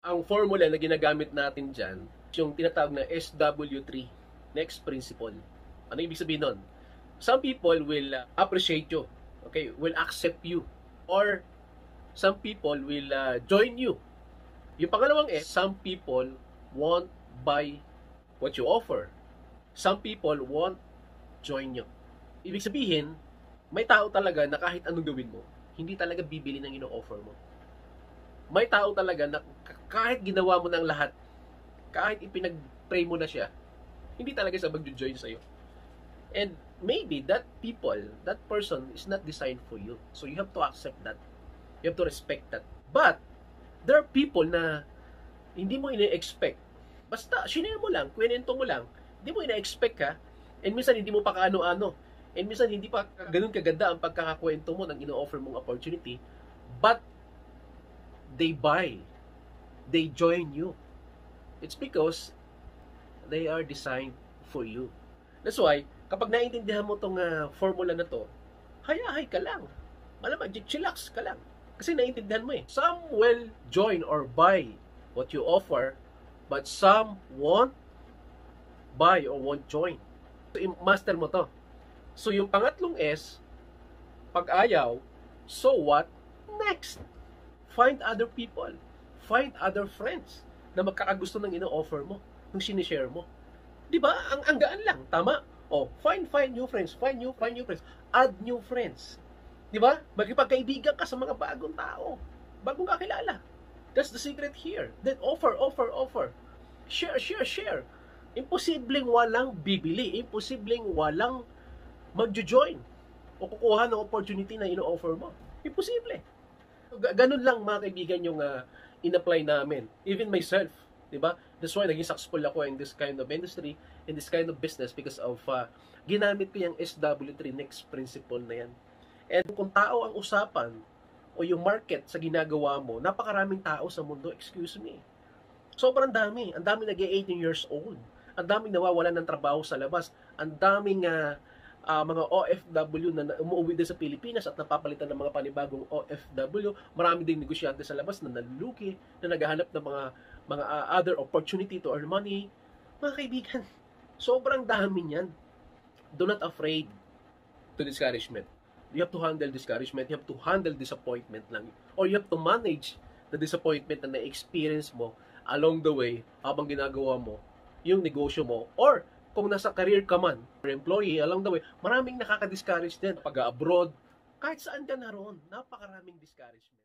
Ang formula na ginagamit natin dyan, yung tinatawag na SW3, next principle. Ano ibig sabihin nun? Some people will appreciate you, okay, will accept you, or some people will join you. Yung pangalawang S, some people won't buy what you offer. Some people won't join you. Ibig sabihin, may tao talaga na kahit anong gawin mo, hindi talaga bibili ng ino-offer mo. May tao talaga na kahit ginawa mo ng lahat, kahit ipinag-pray mo na siya, hindi talaga siya mag-join sa'yo. And maybe that people, that person is not designed for you. So you have to accept that. You have to respect that. But, there are people na hindi mo ina-expect. Basta, shinare mo lang, kwento mo lang, hindi mo ina-expect ka, and minsan hindi mo pa kaano-ano, and minsan hindi pa ganun kaganda ang pagkakakwento mo ng ino-offer mong opportunity, but they buy, they join you. It's because they are designed for you. That's why, kapag naiintindihan mo tong formula na to, hayahay ka lang. Malamang, chillax ka lang. Kasi naiintindihan mo eh. Some will join or buy what you offer, but some won't buy or won't join. So, master mo to. So, yung pangatlong S, pag ayaw, so what? Next. Find other people. Find other friends na magkakagusto ng ino-offer mo, ng sinishare mo. Di ba? Ang gaan lang. Tama? Oh, find new friends. Find new friends. Add new friends. Di ba? Magkipagkaibigan ka sa mga bagong tao. Bagong kakilala. That's the secret here. Then offer. Share. Imposibleng walang bibili. Imposibleng walang magjo-join o kukuha ng opportunity na ino-offer mo. Imposible. Ganun lang mga kaibigan yung in-apply namin. Even myself, di ba? That's why naging successful ako in this kind of industry, in this kind of business because of ginamit ko yung SW3 next principle na yan. And kung tao ang usapan o yung market sa ginagawa mo, napakaraming tao sa mundo, excuse me. Sobrang dami. Ang daming nag-18 years old. Ang daming nawawalan ng trabaho sa labas. Ang daming mga OFW na umuwi din sa Pilipinas at napapalitan ng mga panibagong OFW. Marami ding negosyante sa labas na naluluki, na naghahanap ng mga other opportunity to earn money. Mga kaibigan, sobrang dami niyan. Do not afraid to discouragement. You have to handle discouragement. You have to handle disappointment lang. Or you have to manage the disappointment na na-experience mo along the way habang ginagawa mo yung negosyo mo. Or kung nasa career ka man, or employee, along the way, maraming nakaka-discourage din. Pag-abroad, kahit saan ka na roon, napakaraming discouragement.